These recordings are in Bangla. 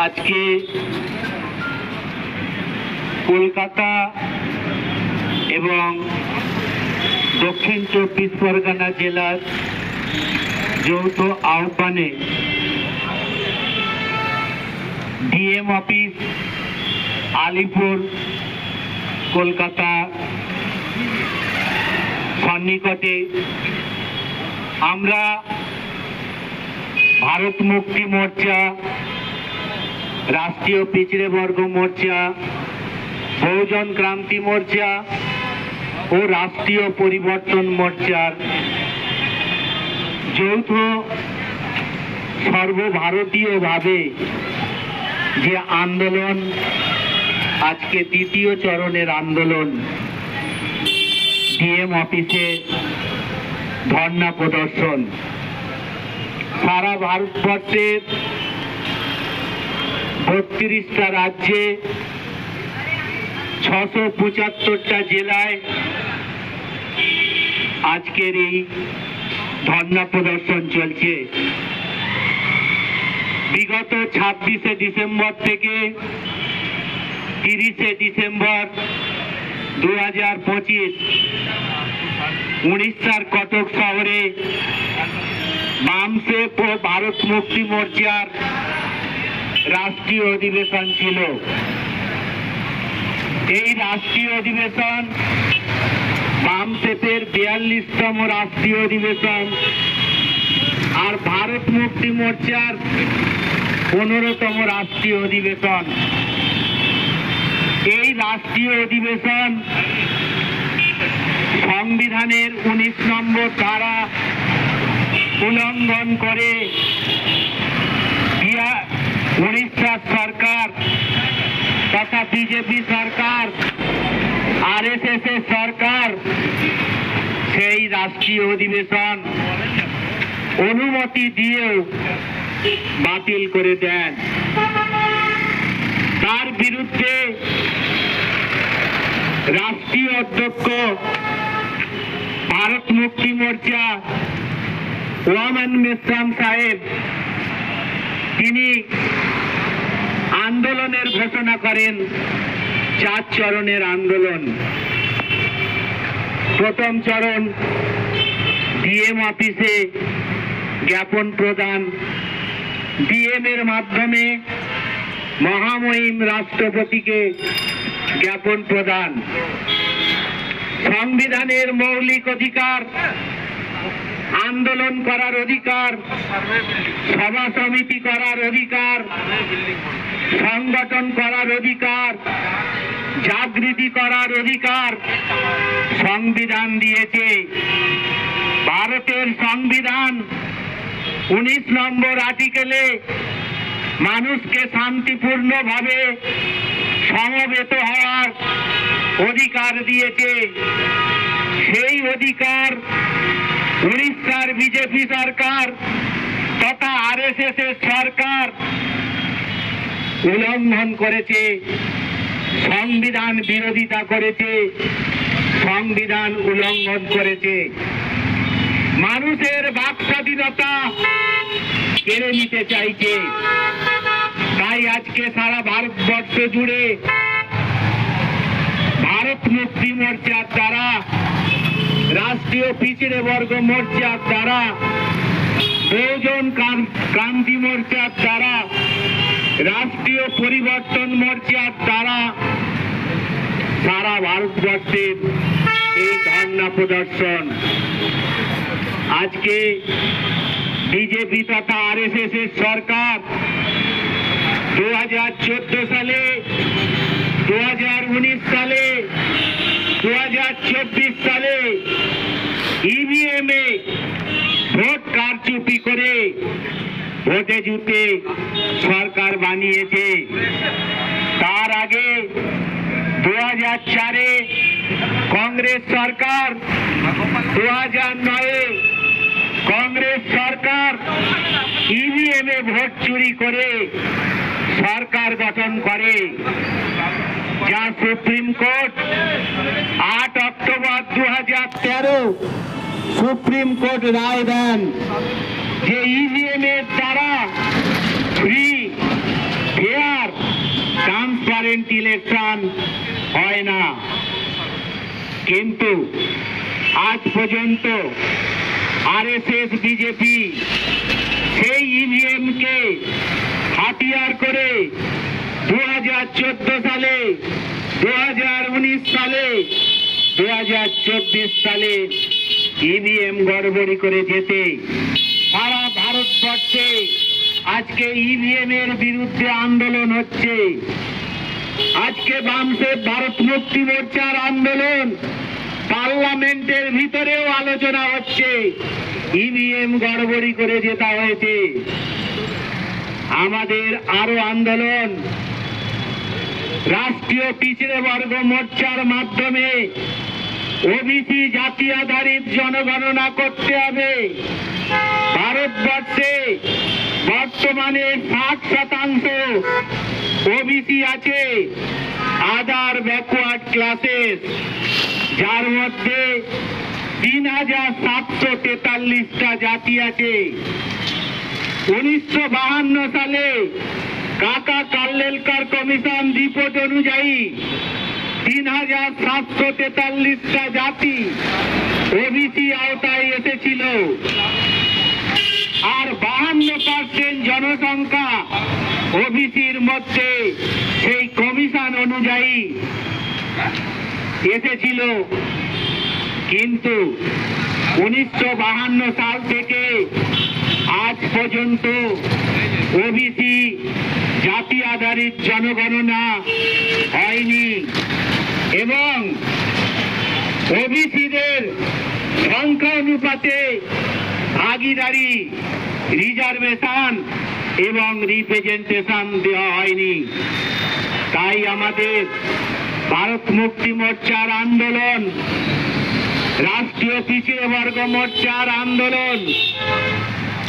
আজকে কলকাতা এবং দক্ষিণ 24 পরগনা জেলার যৌথ আহ্বানে ডিএম অফিস আলিপুর কলকাতা সন্নিকটে আমরা ভারত মুক্তি মোর্চা, রাষ্ট্রীয় পিছড়ে বর্গ মোর্চা, বহুজন ক্রান্তি মোর্চা ও রাষ্ট্রীয় পরিবর্তন মোর্চার যৌথ সর্বভারতীয়ভাবে যে আন্দোলন, আজকে দ্বিতীয় চরণের আন্দোলন, ডিএম অফিসে ধর্ণা প্রদর্শন, সারা ভারতবর্ষের 32টা রাজ্যে 675টা জেলায় আজকের এই ধর্ণা প্রদর্শন চলছে। বিগত 26শে ডিসেম্বর থেকে 30শে ডিসেম্বর 2025 উড়িষ্যার কটক শহরে বামসেপ ও ভারত মুক্তি মোর্চার রাষ্ট্রীয় অধিবেশন ছিল। এই রাষ্ট্রীয় অধিবেশন বামসেপের 42তম রাষ্ট্রীয় অধিবেশন আর ভারত মুক্তি মোর্চার 15তম রাষ্ট্রীয় অধিবেশন। এই রাষ্ট্রীয় অধিবেশন সংবিধানের 19 নম্বর ধারা উল্লঙ্ঘন করে উড়িষ্যা সরকার তথা বিজেপি সরকার, আরএসএস এর সরকার সেই রাষ্ট্রীয় অধিবেশন অনুমতি দিয়েও বাতিল করে দেন। তার বিরুদ্ধে রাষ্ট্রীয় অধ্যক্ষ ভারত মুক্তি মোর্চা ওয়ামন মেশ্রাম সাহেব তিনি আন্দোলনের ঘোষণা করেন 4 চরণের আন্দোলন। প্রথম চরণ ডিএম অফিসে জ্ঞাপন প্রদান, ডিএম এর মাধ্যমে মহামহিম রাষ্ট্রপতিকে জ্ঞাপন প্রদান। সংবিধানের মৌলিক অধিকার, আন্দোলন করার অধিকার, সভা সমিতি করার অধিকার, সংগঠন করার অধিকার, জাগৃতি করার অধিকার সংবিধান দিয়েছে। ভারতের সংবিধান 19 নম্বর আর্টিকেলে মানুষকে শান্তিপূর্ণভাবে সমবেত হওয়ার অধিকার দিয়েছে। সেই অধিকার উড়িষ্যার বিজেপি সরকার তথা আরএসএস এর সরকার উল্লঙ্ঘন করেছে, সংবিধান বিরোধিতা করেছে, সংবিধান উল্লঙ্ঘন করেছে। মানুষের বাক স্বাধীনতা কেড়ে নিতে চাইছে। তাই আজকে সারা ভারতবর্ষ জুড়ে ভারত মুক্তি মোর্চার দ্বারা, রাষ্ট্রীয় পিছড়ে বর্গ মোর্চার দ্বারা, বহুজন ক্রান্তি মোর্চার দ্বারা, রাষ্ট্রীয় পরিবর্তন মোর্চার দ্বারা সারা ভারতবর্ষের এই ধর্ণা প্রদর্শন। আজকে বিজেপি তথা আরএসএস এর সরকার 2014 সালে, 2019 সালে, 2024 সালে ইভিএম এ ভোট কারচুপি করে ভোটে জিতে সরকার বানিয়েছে। তার আগে 2004-এ কংগ্রেস সরকার, 2009-এ কংগ্রেস সরকার ইভিএম এ ভোট চুরি করে সরকার গঠন করে, যা supreme court 8 October 2013 supreme court রায় দেন যে ইভিএম এর দ্বারা ফ্রি ট্রান্সপারেন্ট ইলেকশন হয় না, কিন্তু আজ পর্যন্ত আরএসএস বিজেপি সেই ইভিএম কে হাতিয়ার করে 2014 সালে, 2019 সালে, 2024 সালে ইভিএম গড়বড়ি করে যেতে সারা ভারতবর্ষে আজকে ইভিএম এর বিরুদ্ধে আন্দোলন হচ্ছে। আজকে বামসের ভারত মুক্তি মোর্চার আন্দোলন, পার্লামেন্টের ভিতরেও আলোচনা হচ্ছে, ইভিএম গড়বড়ি করে যেতে হয়েছে। আমাদের আরো আন্দোলন রাষ্ট্রীয় পিছড়ে বর্গ মোর্চার মাধ্যমে ওবিসি জাতি আধারিত জনগণনা করতে হবে। ভারতবর্ষে বর্তমানে 60% ওবিসি আছে, আদার ব্যাকওয়ার্ড ক্লাসেস, যার মধ্যে 3743টা জাতি আছে। 1952 সালে কাকা কাল্লেলকার কমিশন রিপোর্ট অনুযায়ী 3743টা জাতি ওবিসি আওতায় এসেছিল, আর 52% জনসংখ্যা ওবিসির মধ্যে সেই কমিশন অনুযায়ী এসেছিল। কিন্তু 1952 সাল থেকে আজ পর্যন্ত ওবিসি জাতি আধারিত জনগণনা হয়নি, এবং ওবিসিদের সংখ্যা অনুপাতে ভাগিদারি, রিজার্ভেশন এবং রিপ্রেজেন্টেশন দেওয়া হয়নি। তাই আমাদের ভারত মুক্তি মোর্চার আন্দোলন, রাষ্ট্রীয় পিছিয়ে বর্গ মোর্চার আন্দোলন,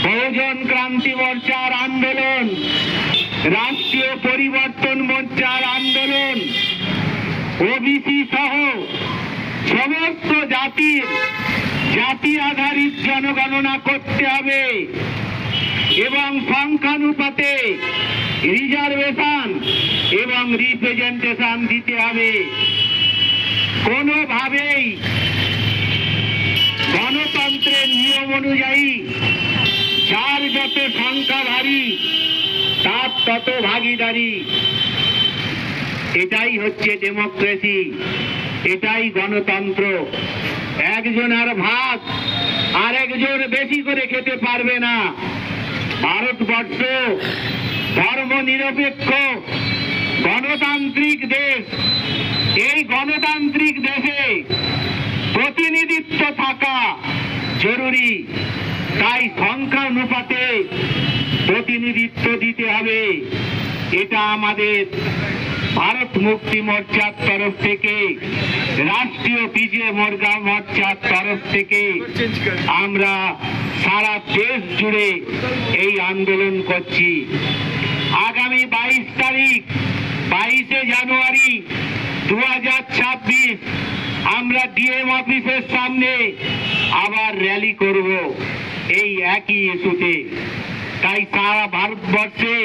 বহুজন ক্রান্তি মোর্চার আন্দোলন, রাষ্ট্রীয় পরিবর্তন মোর্চার আন্দোলন, ওবিসি সহ সমস্ত জাতির জাতি আধারিত জনগণনা করতে হবে এবং সংখ্যানুপাতে রিজার্ভেশন এবং রিপ্রেজেন্টেশন দিতে হবে। কোনোভাবেই গণতন্ত্রের নিয়ম অনুযায়ী যার যত সংখ্যা ভারী তার তত ভাগিদারি, এটাই হচ্ছে ডেমোক্রেসি, এটাই গণতন্ত্র। একজনের ভাগ আরেকজন বেশি করে খেতে পারবে না। ভারতবর্ষ ধর্ম নিরপেক্ষ গণতান্ত্রিক দেশ। এই গণতান্ত্রিক দেশে প্রতিনিধিত্ব থাকা জরুরি, তাই সংখ্যা অনুপাতে প্রতিনিধিত্ব দিতে হবে। এটা আমাদের ভারত মুক্তি মোর্চার তরফ থেকে, রাষ্ট্রীয় পিছিয়ে বর্গ মোর্চার তরফ থেকে আমরা সারা দেশ জুড়ে এই আন্দোলন করছি। আগামী 22 তারিখ, 22শে জানুয়ারি 2026 আমরা ডিএম অফিসের সামনে আবার র্যালি করব এই একই ইস্যুতে। তাই সারা ভারতবর্ষে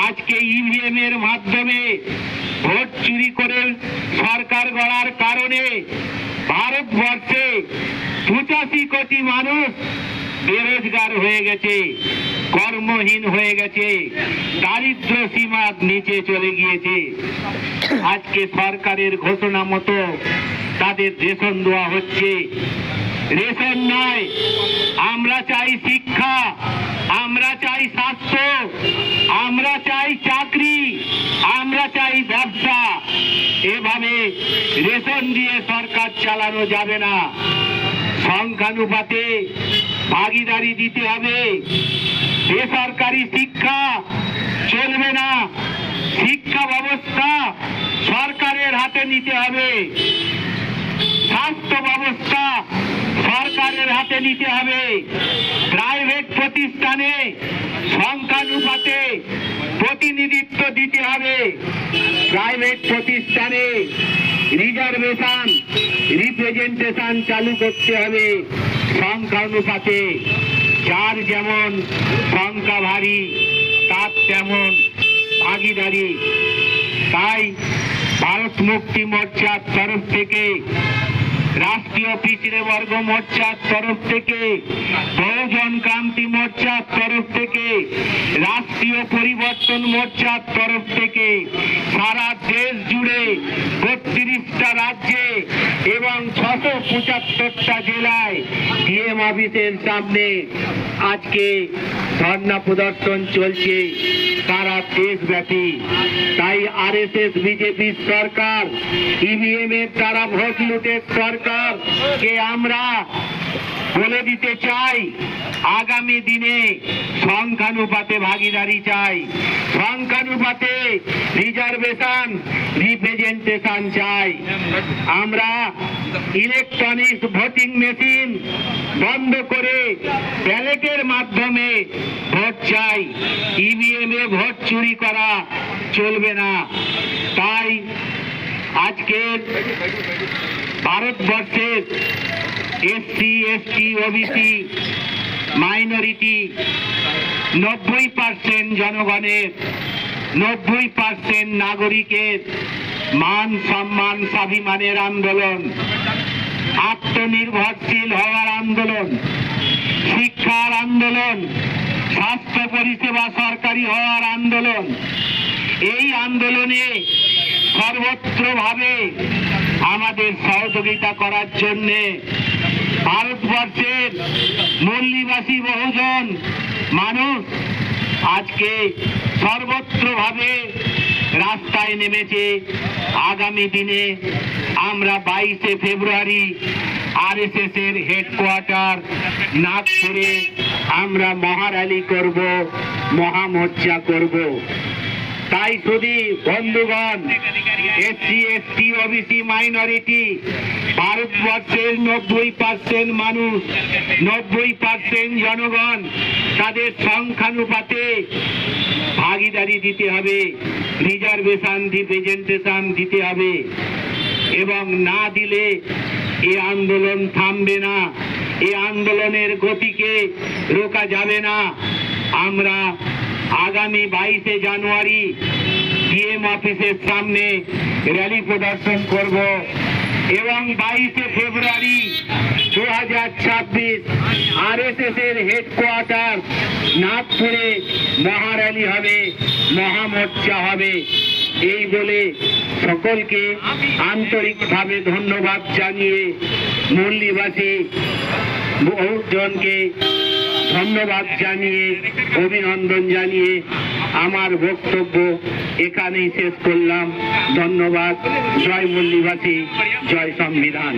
আজকে ইভিএম এর মাধ্যমে ভোট চুরি করে সরকার গড়ার কারণে ভারতবর্ষে 85 কোটি মানুষ বেরোজগার হয়ে গেছে, কর্মহীন হয়ে গেছে, দারিদ্র সীমার নিচে চলে গিয়েছে। আজকে সরকারের ঘোষণা মতো তাদের রেশন দেওয়া হচ্ছে। রেশন নয়, আমরা চাই শিক্ষা, আমরা চাই স্বাস্থ্য, আমরা চাই চাকরি, আমরা চাই ব্যবসা। এভাবে রেশন দিয়ে সরকার চালানো যাবে না। সংখ্যানুপাতে ভাগিদারি দিতে হবে। বেসরকারি শিক্ষা চলবে না, শিক্ষা ব্যবস্থা সরকারের হাতে নিতে হবে। স্বাস্থ্য ব্যবস্থা সরকারের হাতে নিতে হবে। প্রাইভেট প্রতিষ্ঠানে সংখ্যানুপাতে প্রতিনিধিত্ব দিতে হবে। প্রাইভেট প্রতিষ্ঠানে রিজার্ভেশন, রিপ্রেজেন্টেশন চালু করতে হবে সংখ্যানুপাতে। যার যেমন সংখ্যা ভারী তার তেমন ভাগিদারি। তাই ভারত মুক্তি মোর্চার তরফ থেকে, রাষ্ট্রীয় পিছড়ে বর্গ মোর্চার তরফ থেকে, বহুজন ক্রান্তি মোর্চার তরফ থেকে, রাষ্ট্রীয় পরিবর্তন মোর্চার তরফ থেকে সারা দেশ জুড়ে ৩২টা রাজ্যে এবং ৬৭৫টা জেলায় ডিএম অফিসের সামনে আজকে ধর্ণা প্রদর্শন চলছে সারা দেশব্যাপী। তাই আরএসএস বিজেপির সরকার, ইভিএম এর দ্বারা ভোট লুটের সরকার কে আমরা বলে দিতে চাই, আগামী দিনে সংখ্যানুপাতে ভাগিদারি চাই, সংখ্যানুপাতে রিজার্ভেশন, রিপ্রেজেন্টেশন চাই। আমরা ইলেকট্রনিক ভোটিং মেশিন বন্ধ করে ব্যালটের মাধ্যমে ভোট চাই, ইভিএম এ ভোট চুরি করা চলবে না। তাই আজকের ভারতবর্ষের এসসি, এসটি, ওবিসি, মাইনরিটি ৯০% জনগণের, ৯০% নাগরিকের মান সম্মান স্বাভিমানের আন্দোলন, আত্মনির্ভরশীল হওয়ার আন্দোলন, শিক্ষার আন্দোলন, স্বাস্থ্য পরিষেবা সরকারি হওয়ার আন্দোলন। এই আন্দোলনে সর্বত্রভাবে আমাদের সহযোগিতা করার জন্য ভারতবর্ষের মূলনিবাসী বহুজন মানুষ আজকে সর্বত্রভাবে রাস্তায় নেমেছে। আগামী দিনে আমরা 22শে ফেব্রুয়ারি আরএসএস এর হেডকোয়ার্টার নাগপুরে আমরা মহার্যালি করব, মহামোর্চা করব। তাই শুধু বন্ধুগণ, এসসি, এসটি, ওবিসি, মাইনরিটি ভারতবর্ষের ৯০% মানুষ, ৯০% জনগণ, তাদের সংখ্যানুপাতে ভাগিদারি দিতে হবে, রিজার্ভেশন, রিপ্রেজেন্টেশন দিতে হবে। এবং না দিলে এই আন্দোলন থামবে না, এই আন্দোলনের গতিকে রোকা যাবে না। আমরা আগামী 22শে জানুয়ারি ডিএম অফিসের সামনে র্যালি প্রদর্শন করব এবং 22শে ফেব্রুয়ারি 2026 আরএসএস এর হেডকোয়ার্টার নাগপুরে মহার্যালি হবে, মহামোর্চা হবে। এই বলে সকলকে আন্তরিকভাবে ধন্যবাদ জানিয়ে, মূলনিবাসী বহুজনকে ধন্যবাদ জানিয়ে, অভিনন্দন জানিয়ে আমার বক্তব্য এখানেই শেষ করলাম। ধন্যবাদ। জয় মূলনিবাসী, জয় সংবিধান।